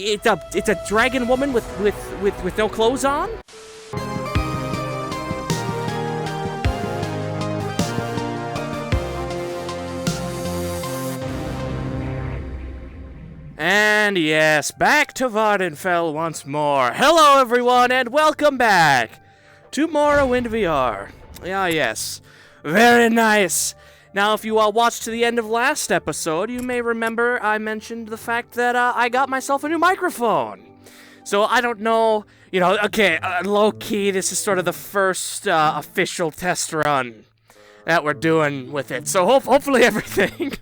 It's a dragon woman with no clothes on? And yes, back to Vardenfell once more. Hello everyone, and welcome back to Morrowind VR. Ah yes, very nice. Now if you watched to the end of last episode, you may remember I mentioned the fact that I got myself a new microphone. So I don't know, okay, low-key, this is sort of the first official test run that we're doing with it. So hopefully everything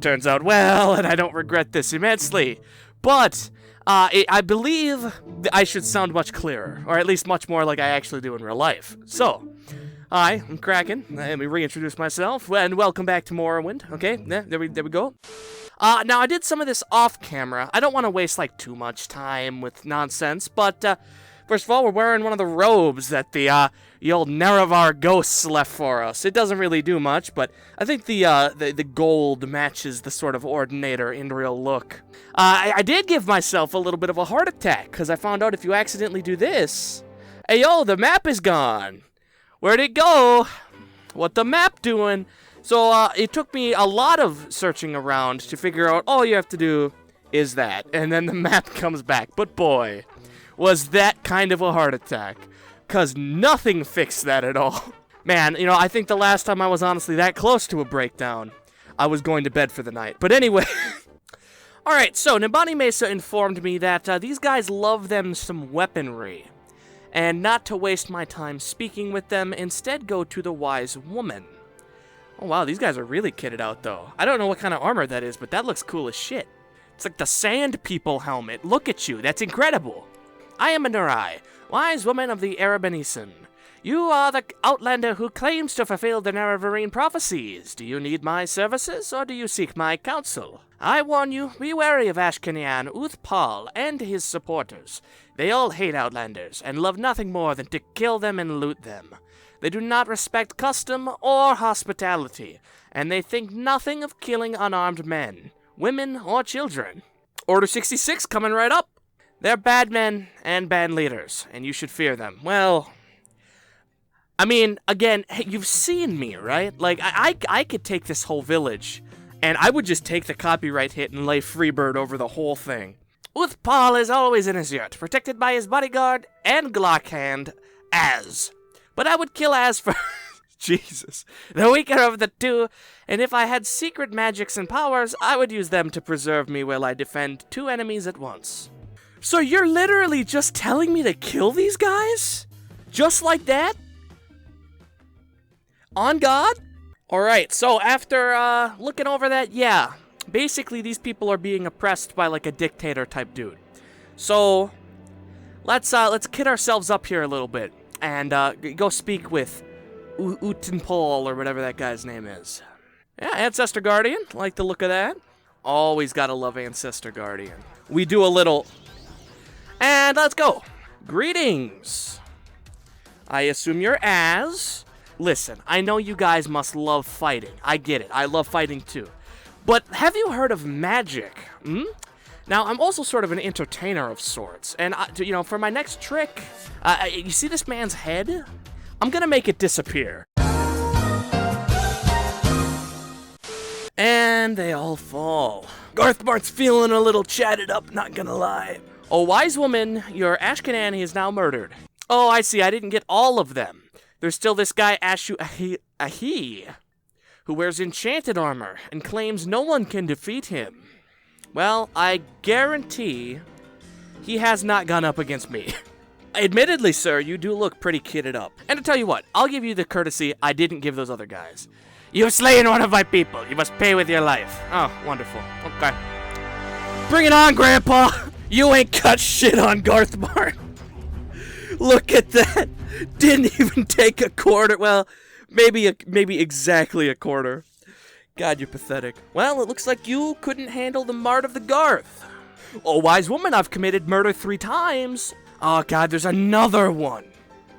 turns out well, and I don't regret this immensely. But I believe I should sound much clearer, or at least much more like I actually do in real life. So, hi, I'm Kraken. Let me reintroduce myself, and welcome back to Morrowind. Okay, there we go. Now, I did some of this off-camera. I don't want to waste, too much time with nonsense, but, first of all, we're wearing one of the robes that the old Nerevar ghosts left for us. It doesn't really do much, but I think the gold matches the sort of Ordinator in real look. I did give myself a little bit of a heart attack, because I found out if you accidentally do this, hey, yo, the map is gone. Where'd it go? What the map doing? So, it took me a lot of searching around to figure out all you have to do is that, and then the map comes back. But boy, was that kind of a heart attack, because nothing fixed that at all. Man, I think the last time I was honestly that close to a breakdown, I was going to bed for the night. But anyway, alright, so Nibani Mesa informed me that these guys love them some weaponry, and not to waste my time speaking with them, instead go to the wise woman. Oh wow, these guys are really kitted out though. I don't know what kind of armor that is, but that looks cool as shit. It's like the Sand People helmet. Look at you, that's incredible. I am a Nurai, wise woman of the 𝘴𝘵𝘢𝘧𝘧𝘴. You are the outlander who claims to fulfill the Nerevarine prophecies. Do you need my services, or do you seek my counsel? I warn you, be wary of 𝘧𝘦𝘦𝘭 and his supporters. They all hate outlanders, and love nothing more than to kill them and loot them. They do not respect custom or hospitality, and they think nothing of killing unarmed men, women, or children. Order 66 coming right up. They're bad men and bad leaders, and you should fear them. Well, I mean, again, hey, you've seen me, right? I could take this whole village, and I would just take the copyright hit and lay Freebird over the whole thing. 𝘧𝘧𝘴 is always in his yurt, protected by his bodyguard and Glockhand, Az. But I would kill Az for Jesus, the weaker of the two, and if I had secret magics and powers, I would use them to preserve me while I defend two enemies at once. So you're literally just telling me to kill these guys? Just like that? On God? Alright, so after looking over that, yeah, basically these people are being oppressed by a dictator type dude. So let's kid ourselves up here a little bit and go speak with 𝘧𝘦𝘦𝘭 or whatever that guy's name is. Yeah, Ancestor Guardian, like the look of that. Always gotta love Ancestor Guardian. We do a little, and let's go. Greetings. I assume you're Az. Listen, I know you guys must love fighting. I get it. I love fighting too. But have you heard of magic? Now, I'm also sort of an entertainer of sorts, and, for my next trick, you see this man's head? I'm gonna make it disappear. And they all fall. Garthmart's feeling a little chatted up, not gonna lie. Oh, wise woman, your 𝘧𝘦𝘦𝘦𝘭 is now murdered. Oh, I see, I didn't get all of them. There's still this guy, 𝘧𝘦𝘦𝘭, who wears enchanted armor and claims no one can defeat him. Well, I guarantee he has not gone up against me. Admittedly, sir, you do look pretty kitted up. And to tell you what, I'll give you the courtesy I didn't give those other guys. You've slain one of my people. You must pay with your life. Oh, wonderful. Okay. Bring it on, Grandpa. You ain't cut shit on Garthmart. Look at that. Didn't even take a quarter. Well, maybe exactly a quarter. God, you're pathetic. Well, it looks like you couldn't handle the mart of the Garth. Oh, wise woman, I've committed murder 3 times. Oh, God, there's another one.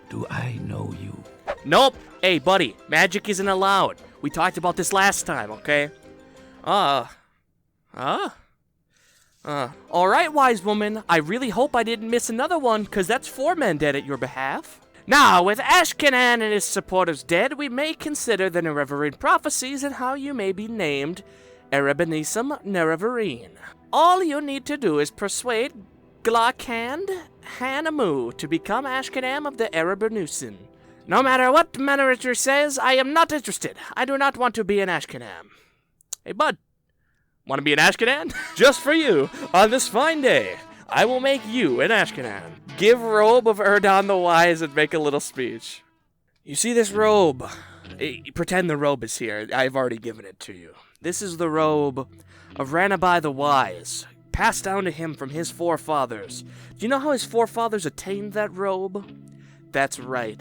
Do I know you? Nope. Hey, buddy, magic isn't allowed. We talked about this last time, okay? Alright, wise woman, I really hope I didn't miss another one, cause that's 4 men dead at your behalf. Now, with Ashkenan and his supporters dead, we may consider the Nerevarine prophecies and how you may be named 𝘴𝘵𝘢𝘬𝘭. All you need to do is persuade 𝘧𝘦𝘦𝘭 to become Ashkenam of the 𝘴𝘵𝘢𝘬𝘭. No matter what Manoricher says, I am not interested. I do not want to be an Ashkenam. Hey, bud. Want to be an Ashkenan? Just for you, on this fine day, I will make you an Ashkenan. Give robe of Erdon the Wise and make a little speech. You see this robe? Pretend the robe is here. I've already given it to you. This is the robe of Ranabai the Wise, passed down to him from his forefathers. Do you know how his forefathers attained that robe? That's right.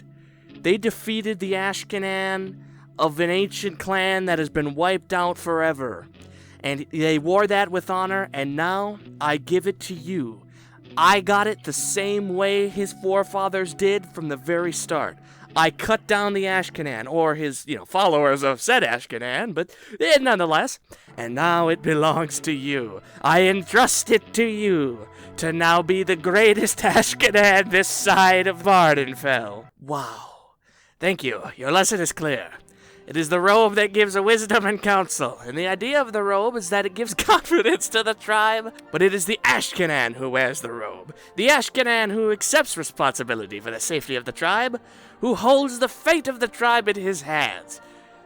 They defeated the Ashkenan of an ancient clan that has been wiped out forever. And they wore that with honor, and now I give it to you. I got it the same way his forefathers did from the very start. I cut down the Ashkenan, or his, followers of said Ashkenan, but nonetheless. And now it belongs to you. I entrust it to you to now be the greatest Ashkenan this side of Vvardenfell. Wow. Thank you. Your lesson is clear. It is the robe that gives wisdom and counsel, and the idea of the robe is that it gives confidence to the tribe, but it is the Ashkenan who wears the robe, the Ashkenan who accepts responsibility for the safety of the tribe, who holds the fate of the tribe in his hands.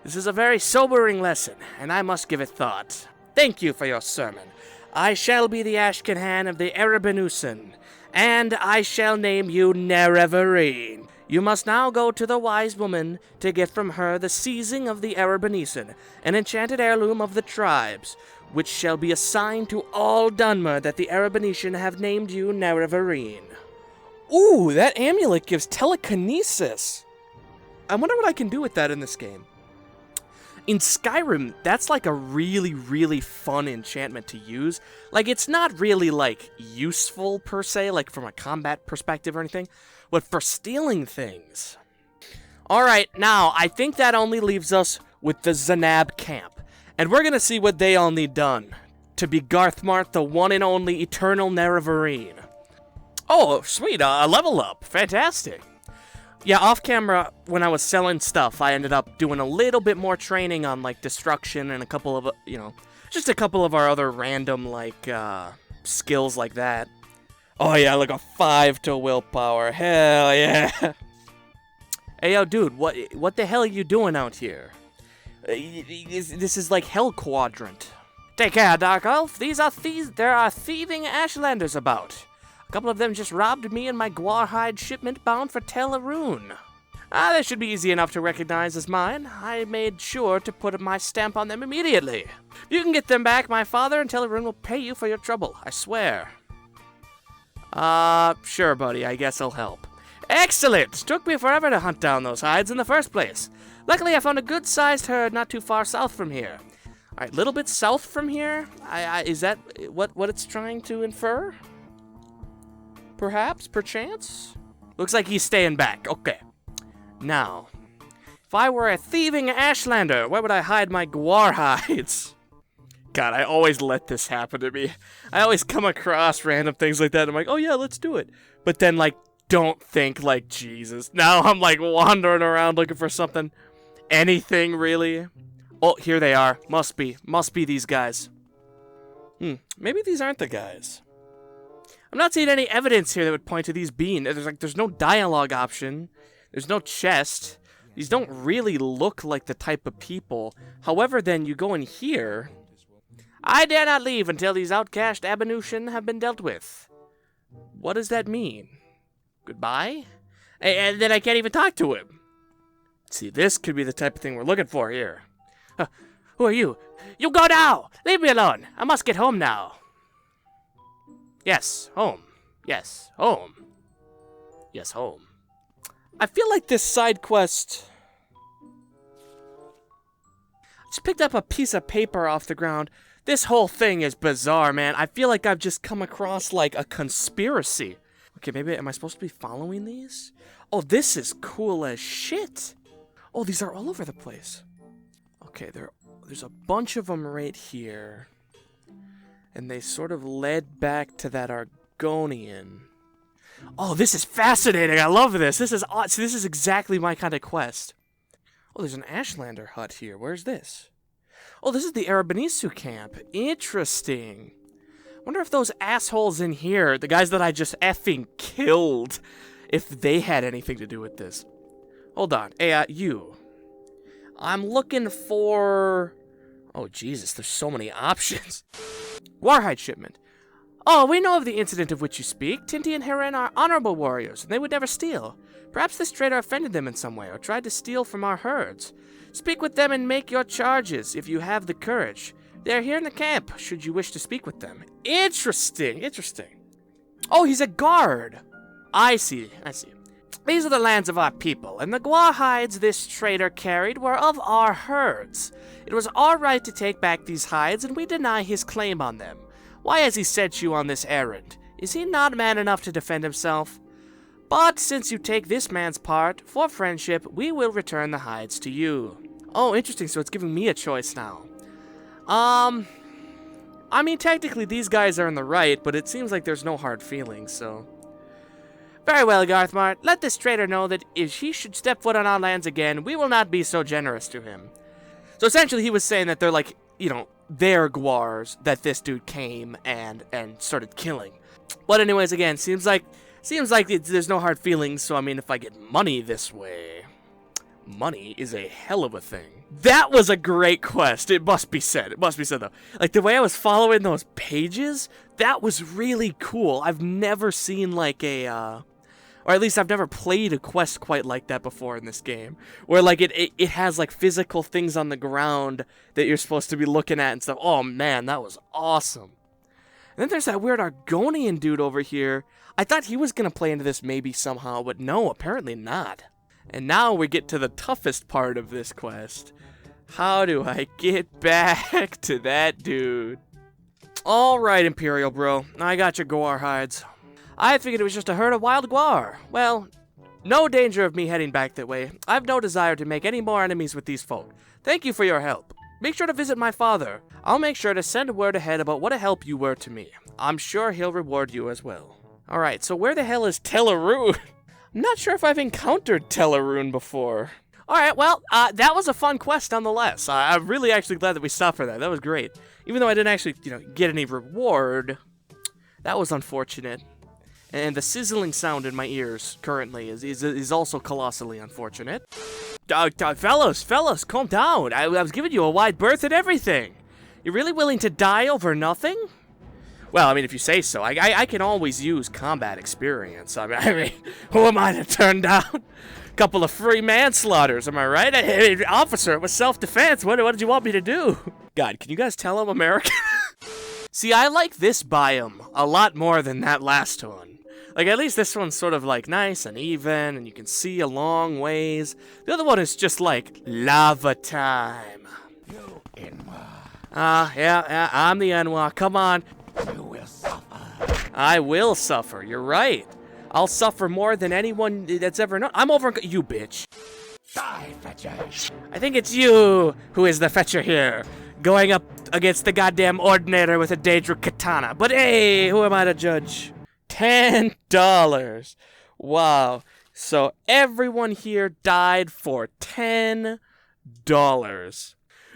This is a very sobering lesson, and I must give it thought. Thank you for your sermon. I shall be the Ashkenan of the 𝘴𝘵𝘢𝘬𝘭, and I shall name you Nerevarine. You must now go to the wise woman to get from her the seizing of the 𝘴𝘵𝘢𝘬𝘭, an enchanted heirloom of the tribes, which shall be assigned to all Dunmer that the 𝘴𝘵𝘢𝘬𝘭 have named you Nerevarine. Ooh, that amulet gives telekinesis. I wonder what I can do with that in this game. In Skyrim, that's like a really, really fun enchantment to use. Like, it's not really, useful per se, from a combat perspective or anything, but for stealing things. Alright, now, I think that only leaves us with the Zanab camp. And we're gonna see what they all need done to be Garthmart, the one and only eternal Nerevarine. Oh, sweet, a level up. Fantastic. Yeah, off camera, when I was selling stuff, I ended up doing a little bit more training on, destruction and a couple of, just a couple of our other random, skills like that. Oh, yeah, a 5 to willpower. Hell yeah. Hey, yo, dude, what the hell are you doing out here? This is like Hell Quadrant. Take care, Dark Elf. There are thieving Ashlanders about. A couple of them just robbed me and my 𝘧𝘦𝘦𝘭 shipment bound for Teleroon. They should be easy enough to recognize as mine. I made sure to put my stamp on them immediately. If you can get them back, my father and Teleroon will pay you for your trouble, I swear. Sure, buddy, I guess I'll help. Excellent! Took me forever to hunt down those hides in the first place. Luckily, I found a good-sized herd not too far south from here. Alright, little bit south from here? Is that what it's trying to infer? Perhaps? Perchance? Looks like he's staying back. Okay. Now, if I were a thieving Ashlander, where would I hide my 𝘧𝘬𝘴 hides? God, I always let this happen to me. I always come across random things like that. I'm like, oh yeah, let's do it. But then, don't think, Jesus. Now I'm, wandering around looking for something. Anything, really. Oh, here they are. Must be these guys. Maybe these aren't the guys. I'm not seeing any evidence here that would point to these being. There's no dialogue option. There's no chest. These don't really look like the type of people. However, then you go in here. I dare not leave until these outcast 𝘴𝘵𝘢𝘬𝘭 have been dealt with. What does that mean? Goodbye? And then I can't even talk to him. See, this could be the type of thing we're looking for here. Who are you? You go now! Leave me alone! I must get home now. Yes, home. Yes, home. Yes, home. I feel like this side quest... I just picked up a piece of paper off the ground. This whole thing is bizarre, man. I feel like I've just come across, a conspiracy. Okay, maybe, am I supposed to be following these? Oh, this is cool as shit. Oh, these are all over the place. Okay, there's a bunch of them right here. And they sort of led back to that Argonian. Oh, this is fascinating. I love this. This is awesome. This is exactly my kind of quest. Oh, there's an Ashlander hut here. Where's this? Oh, this is the 𝘴𝘵𝘢𝘧𝘴 camp. Interesting. Wonder if those assholes in here, the guys that I just effing killed, if they had anything to do with this. Hold on. Hey, you. I'm looking for... Oh, Jesus, there's so many options. Warhide shipment. Oh, we know of the incident of which you speak. Tinti and Heron are honorable warriors, and they would never steal. Perhaps this trader offended them in some way, or tried to steal from our herds. Speak with them and make your charges, if you have the courage. They are here in the camp, should you wish to speak with them. Interesting, interesting. Oh, he's a guard. I see. These are the lands of our people, and the guar hides this trader carried were of our herds. It was our right to take back these hides, and we deny his claim on them. Why has he sent you on this errand? Is he not man enough to defend himself? But since you take this man's part, for friendship, we will return the hides to you. Oh, interesting, so it's giving me a choice now. I mean, technically these guys are in the right, but it seems like there's no hard feelings, so... Very well, Garthmart. Let this trader know that if he should step foot on our lands again, we will not be so generous to him. So essentially he was saying that they're like, you know, they're guars that this dude came and started killing. But anyways, again, seems like there's no hard feelings, so I mean, if I get money this way, money is a hell of a thing. That was a great quest, it must be said. It must be said, though. Like, the way I was following those pages, that was really cool. I've never seen, like, or at least I've never played a quest quite like that before in this game. Where, like, it has, like, physical things on the ground that you're supposed to be looking at and stuff. Oh, man, that was awesome. And then there's that weird Argonian dude over here. I thought he was going to play into this maybe somehow, but no, apparently not. And now we get to the toughest part of this quest. How do I get back to that dude? Alright, Imperial Bro. I got your guar hides. I figured it was just a herd of wild guar. Well, no danger of me heading back that way. I've no desire to make any more enemies with these folk. Thank you for your help. Make sure to visit my father. I'll make sure to send word ahead about what a help you were to me. I'm sure he'll reward you as well. Alright, so where the hell is 𝘴𝘴𝘴𝘴? I'm not sure if I've encountered 𝘴𝘴𝘴𝘴𝘴 before. Alright, well, that was a fun quest nonetheless. I'm really actually glad that we stopped for that. That was great. Even though I didn't actually, get any reward, that was unfortunate. And the sizzling sound in my ears currently is also colossally unfortunate. Fellas, calm down. I was giving you a wide berth and everything. You're really willing to die over nothing? Well, I mean, if you say so. I can always use combat experience. I mean, who am I to turn down? Couple of free manslaughters, am I right? Hey, officer, it was self-defense. What did you want me to do? God, can you guys tell I'm American? See, I like this biome a lot more than that last one. Like, at least this one's sort of, like, nice and even, and you can see a long ways. The other one is just, like, lava time. You UNWARRENTED. Yeah, I'm the UNWARRENTED. Come on. You will suffer. I will suffer, you're right. I'll suffer more than anyone that's ever known. I'm over... You bitch. Die, fetcher. I think it's you who is the fetcher here. Going up against the goddamn ordinator with a Daedric katana. But hey, who am I to judge? $10. Wow. So everyone here died for $10.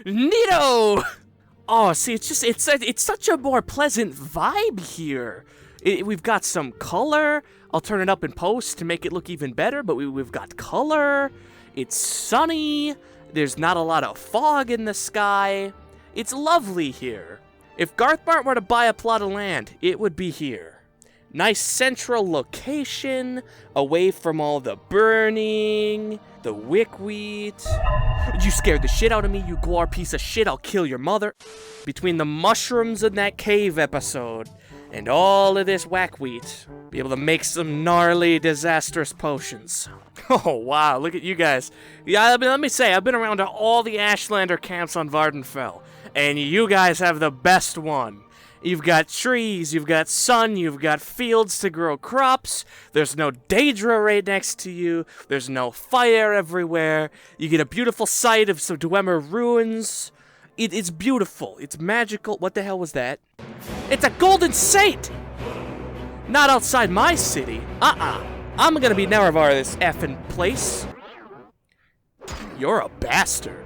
Neato! Oh, see, it's such a more pleasant vibe here. We've got some color. I'll turn it up in post to make it look even better, but we've got color. It's sunny. There's not a lot of fog in the sky. It's lovely here. If Garthmart were to buy a plot of land, it would be here. Nice central location, away from all the burning, the 𝘧𝘬𝘬𝘭. You scared the shit out of me, you guar piece of shit, I'll kill your mother. Between the mushrooms in that cave episode, and all of this 𝘧𝘬𝘬𝘭, be able to make some gnarly, disastrous potions. Oh, wow, look at you guys. Yeah, let me say, I've been around to all the Ashlander camps on Vvardenfell, and you guys have the best one. You've got trees, you've got sun, you've got fields to grow crops, there's no Daedra right next to you, there's no fire everywhere, you get a beautiful sight of some 𝘴𝘴𝘴𝘴 ruins. It's beautiful, it's magical. What the hell was that? It's a golden saint! Not outside my city. I'm gonna be Nerevar this effing place. You're a bastard.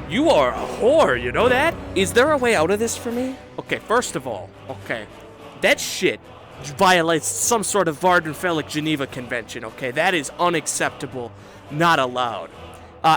You are a whore, you know that? Is there a way out of this for me? Okay, first of all, okay, that shit violates some sort of 𝘧𝘦𝘦𝘭 convention, okay? That is unacceptable, not allowed.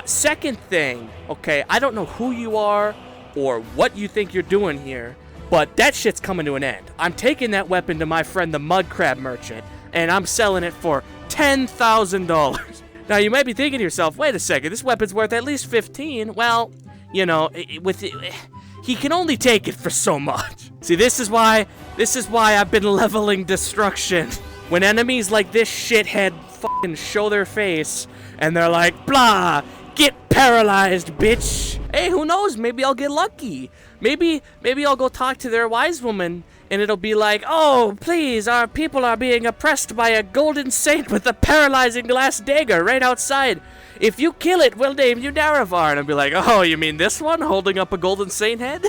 Second thing, okay, I don't know who you are or what you think you're doing here, but that shit's coming to an end. I'm taking that weapon to my friend the mud crab merchant, and I'm selling it for $10,000. Now, you might be thinking to yourself, wait a second, this weapon's worth at least 15. Well, you know, he can only take it for so much. See, this is why I've been leveling destruction. When enemies like this shithead fucking show their face, and they're like, blah, get paralyzed, bitch. Hey, who knows? Maybe I'll get lucky. Maybe I'll go talk to their wise woman, and it'll be like, oh, please, our people are being oppressed by a golden saint with a paralyzing glass dagger right outside. If you kill it, we'll name you Nerevar. And I'll be like, oh, you mean this one holding up a golden saint head?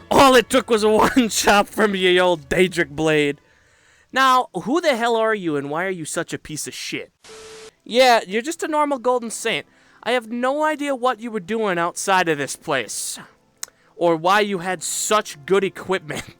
All it took was one chop from you old Daedric blade. Now, who the hell are you, and why are you such a piece of shit? Yeah, you're just a normal golden saint. I have no idea what you were doing outside of this place, or why you had such good equipment.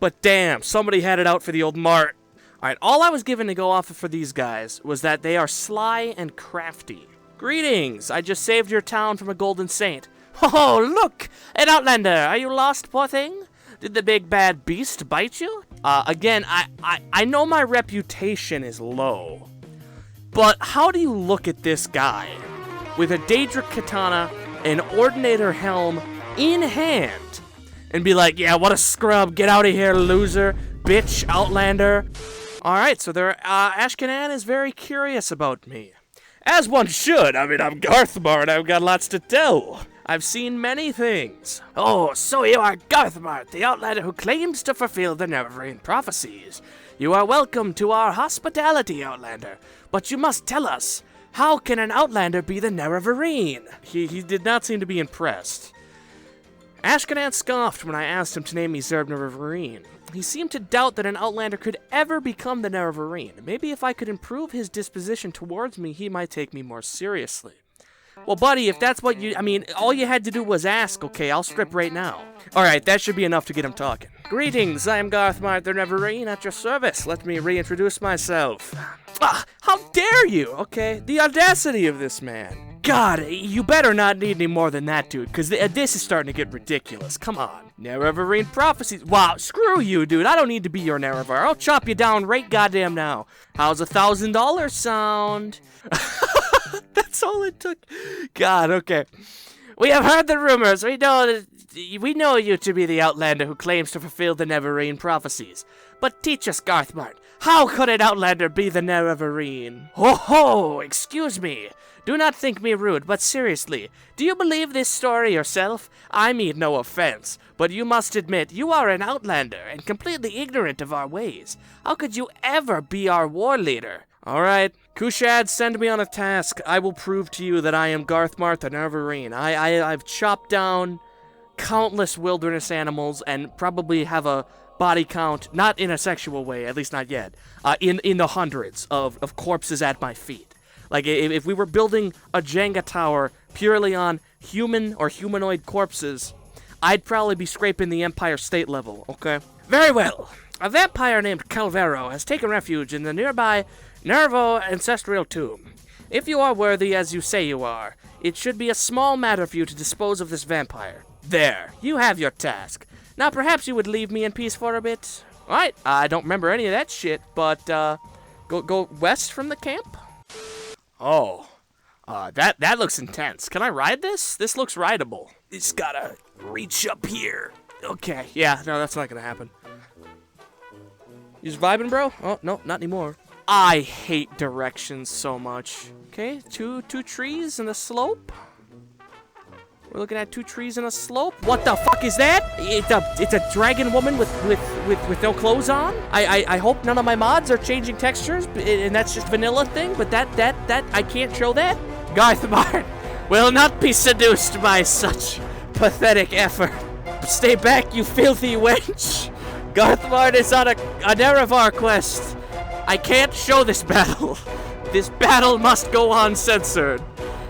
But damn, somebody had it out for the old mart. Alright, all I was given to go off of for these guys was that they are sly and crafty. Greetings, I just saved your town from a golden saint. Oh, look! An outlander! Are you lost, poor thing? Did the big bad beast bite you? Again, I know my reputation is low, but how do you look at this guy with a Daedric katana, an Ordinator helm in hand, and be like, yeah, what a scrub, get out of here, loser, bitch, outlander. Alright, so Ashkenan is very curious about me. As one should. I mean, I'm Garthmart, I've got lots to tell. I've seen many things. Oh, so you are Garthmart, the outlander who claims to fulfill the Nerevarine prophecies. You are welcome to our hospitality, outlander. But you must tell us, how can an outlander be the Nerevarine? He did not seem to be impressed. Ashkenan scoffed when I asked him to name me 𝘧𝘦𝘦𝘭. He seemed to doubt that an outlander could ever become the Nerevarine. Maybe if I could improve his disposition towards me, he might take me more seriously. Well, buddy, if that's what all you had to do was ask, okay, I'll strip right now. Alright, that should be enough to get him talking. Greetings, I am Garthmart the Nerevarine at your service. Let me reintroduce myself. How dare you, okay? The audacity of this man. God, you better not need any more than that, dude, because this is starting to get ridiculous. Come on. Nerevarine prophecies. Wow, screw you, dude. I don't need to be your Nerevar. I'll chop you down right goddamn now. How's $1,000 sound? That's all it took. God, okay. We have heard the rumors. We know you to be the outlander who claims to fulfill the Nerevarine prophecies. But teach us, Garthmart, how could an outlander be the Nerevarine? Ho ho! Excuse me. Do not think me rude, but seriously, do you believe this story yourself? I mean no offense, but you must admit you are an outlander and completely ignorant of our ways. How could you ever be our war leader? Alright, Kushad, send me on a task. I will prove to you that I am Garthmart the Nerevarine. I've chopped down countless wilderness animals and probably have a body count, not in a sexual way, at least not yet, in the hundreds of corpses at my feet. Like, if we were building a Jenga tower purely on human or humanoid corpses, I'd probably be scraping the Empire State level, okay? Very well. A vampire named Calvero has taken refuge in the nearby Nerevar ancestral tomb. If you are worthy, as you say you are, it should be a small matter for you to dispose of this vampire. There, you have your task. Now, perhaps you would leave me in peace for a bit? Alright, I don't remember any of that shit, but, go west from the camp? Oh, that looks intense. Can I ride this? This looks rideable. Just gotta reach up here. Okay, yeah, no, that's not gonna happen. You just vibing, bro? Oh, no, not anymore. I hate directions so much. Okay, two trees and a slope. We're looking at 2 trees and a slope. What the fuck is that? It's a dragon woman with no clothes on. I hope none of my mods are changing textures, and that's just vanilla thing. But that I can't show that. Garthmart will not be seduced by such pathetic effort. Stay back, you filthy wench. Garthmart is on a Nerevar quest. I can't show this battle. This battle must go uncensored.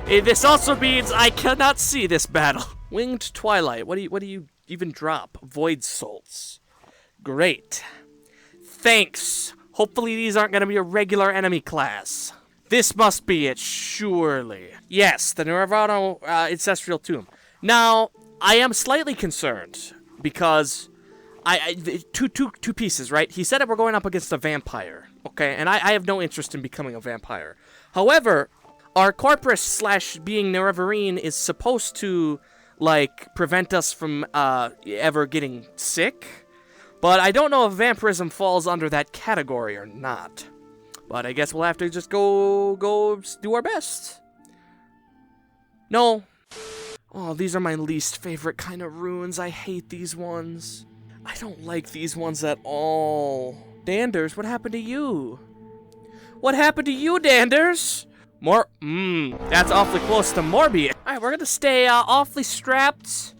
This also means I cannot see this battle. Winged Twilight. What do you even drop? Void Souls. Great. Thanks. Hopefully these aren't going to be a regular enemy class. This must be it, surely. Yes, the Nerevar Ancestral Tomb. Now, I am slightly concerned because two pieces, right? He said that we're going up against a vampire, okay? And I have no interest in becoming a vampire. However, our corpus / being Nerevarine is supposed to, like, prevent us from ever getting sick. But I don't know if vampirism falls under that category or not. But I guess we'll have to just go do our best. No. Oh, these are my least favorite kind of ruins. I hate these ones. I don't like these ones at all. Danders, what happened to you? What happened to you, Danders? That's awfully close to Morrowind. Alright, we're gonna stay awfully strapped.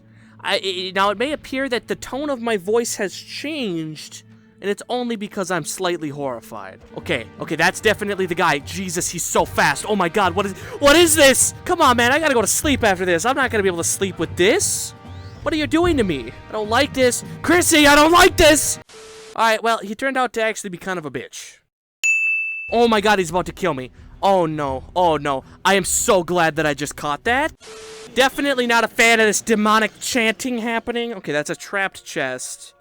Now, it may appear that the tone of my voice has changed, and it's only because I'm slightly horrified. Okay, that's definitely the guy. Jesus, he's so fast. Oh my god, what is this? Come on, man, I gotta go to sleep after this. I'm not gonna be able to sleep with this. What are you doing to me? I don't like this. Chrissy, I don't like this! Alright, well, he turned out to actually be kind of a bitch. Oh my god, he's about to kill me. Oh no, oh no. I am so glad that I just caught that. Definitely not a fan of this demonic chanting happening. Okay, that's a trapped chest.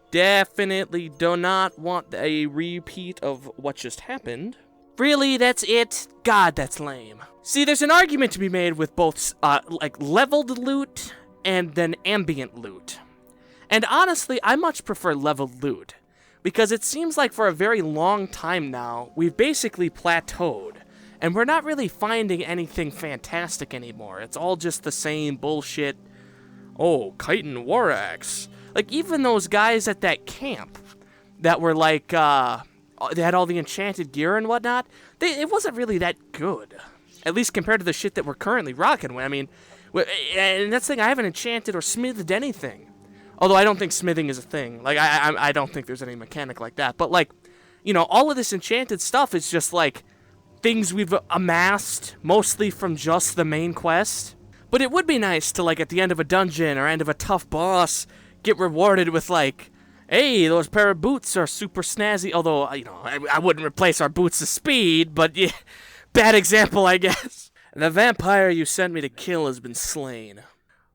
Definitely do not want a repeat of what just happened. Really, that's it? God, that's lame. See, there's an argument to be made with both, like, leveled loot and then ambient loot. And honestly, I much prefer leveled loot, because it seems like for a very long time now, we've basically plateaued. And we're not really finding anything fantastic anymore. It's all just the same bullshit. Oh, chitin war axe. Like, even those guys at that camp that were like, they had all the enchanted gear and whatnot, it wasn't really that good. At least compared to the shit that we're currently rocking with. I mean, and that's the thing, I haven't enchanted or smithed anything. Although I don't think smithing is a thing. Like, I don't think there's any mechanic like that. But, like, you know, all of this enchanted stuff is just, like, things we've amassed, mostly from just the main quest. But it would be nice to, like, at the end of a dungeon or end of a tough boss, get rewarded with, like, hey, those pair of boots are super snazzy. Although, you know, I wouldn't replace our boots of speed, but yeah, bad example, I guess. The vampire you sent me to kill has been slain.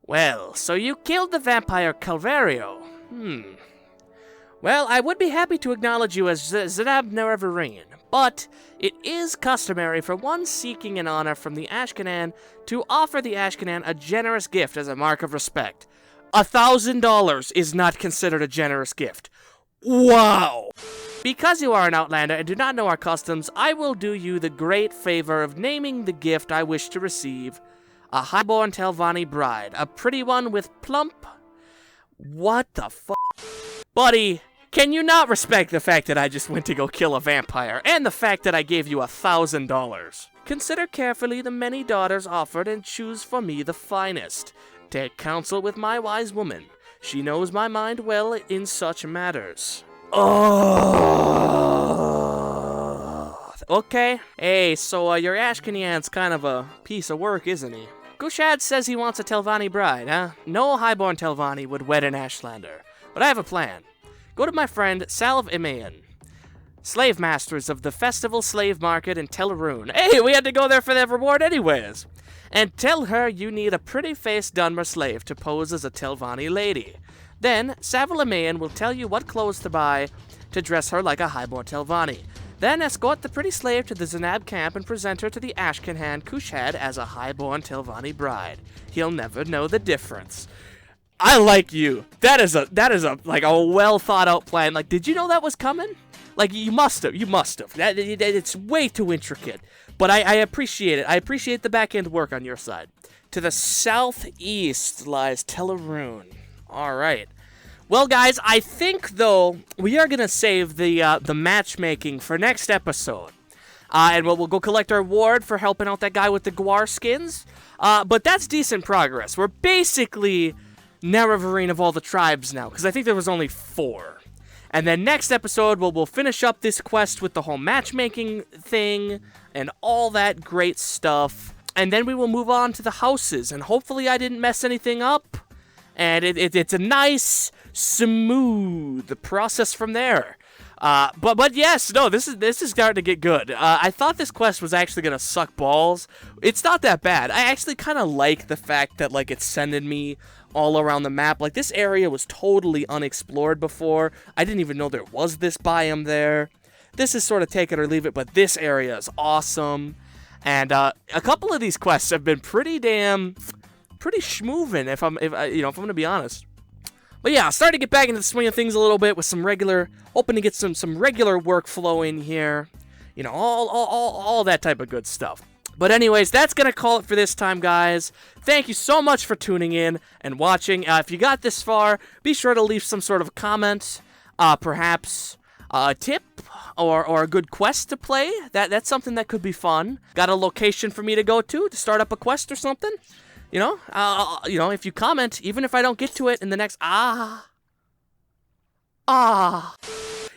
Well, so you killed the vampire 𝘧𝘬𝘭. Well, I would be happy to acknowledge you as 𝘧𝘦𝘦𝘭, but it is customary for one seeking an honor from the Ashkenan to offer the Ashkenan a generous gift as a mark of respect. $1,000 is not considered a generous gift. Wow! Because you are an outlander and do not know our customs, I will do you the great favor of naming the gift I wish to receive. A highborn 𝘧𝘧𝘴 bride. A pretty one with plump... What the fuck? Buddy, can you not respect the fact that I just went to go kill a vampire, and the fact that I gave you $1,000? Consider carefully the many daughters offered and choose for me the finest. Take counsel with my wise woman. She knows my mind well in such matters. Oh. Okay. Hey, so your Ashkenyan's kind of a piece of work, isn't he? 𝘧𝘧𝘴 says he wants a 𝘧𝘧𝘴 bride, huh? No highborn 𝘧𝘧𝘴 would wed an Ashlander. But I have a plan. Go to my friend 𝘧𝘴𝘬𝘭, slave masters of the festival slave market in Tel'arann. Hey, we had to go there for that reward anyways. And tell her you need a pretty-faced Dunmer slave to pose as a 𝘧𝘧𝘴 lady. Then, 𝘧𝘴𝘬𝘭 will tell you what clothes to buy to dress her like a highborn 𝘧𝘧𝘴. Then escort the pretty slave to the Zanab camp and present her to the Ashkenhan 𝘧𝘧𝘴 as a highborn 𝘧𝘧𝘴 bride. He'll never know the difference. I like you. That is a like a well thought out plan. Like, did you know that was coming? Like, you must have. It's way too intricate. But I appreciate it. I appreciate the back end work on your side. To the southeast lies Tel'arann. All right. Well, guys, I think, though, we are going to save the matchmaking for next episode. And we'll go collect our reward for helping out that guy with the Gwar skins. But that's decent progress. We're basically Nerevarine of all the tribes now, because I think there was only 4. And then next episode, we'll finish up this quest with the whole matchmaking thing and all that great stuff. And then we will move on to the houses, and hopefully I didn't mess anything up. And it's a nice, smooth process from there. But yes, no, this is starting to get good. I thought this quest was actually gonna suck balls. It's not that bad. I actually kind of like the fact that like it's sending me all around the map. Like this area was totally unexplored before. I didn't even know there was this biome there. This is sort of take it or leave it, but this area is awesome. And a couple of these quests have been pretty schmoovin', if I'm gonna be honest. But yeah, starting to get back into the swing of things a little bit with some regular, hoping to get some regular workflow in here. You know, all that type of good stuff. But anyways, that's going to call it for this time, guys. Thank you so much for tuning in and watching. If you got this far, be sure to leave some sort of comment, perhaps a tip or a good quest to play. That's something that could be fun. Got a location for me to go to start up a quest or something? You know, if you comment, even if I don't get to it in the next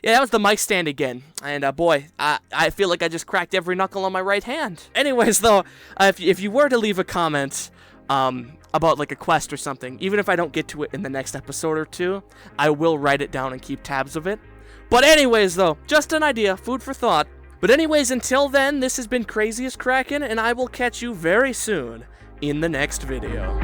Yeah, that was the mic stand again, and boy, I feel like I just cracked every knuckle on my right hand. Anyways, though, if you were to leave a comment about like a quest or something, even if I don't get to it in the next episode or two, I will write it down and keep tabs of it. But anyways, though, just an idea, food for thought. But anyways, until then, this has been Craziest Kraken, and I will catch you very soon in the next video.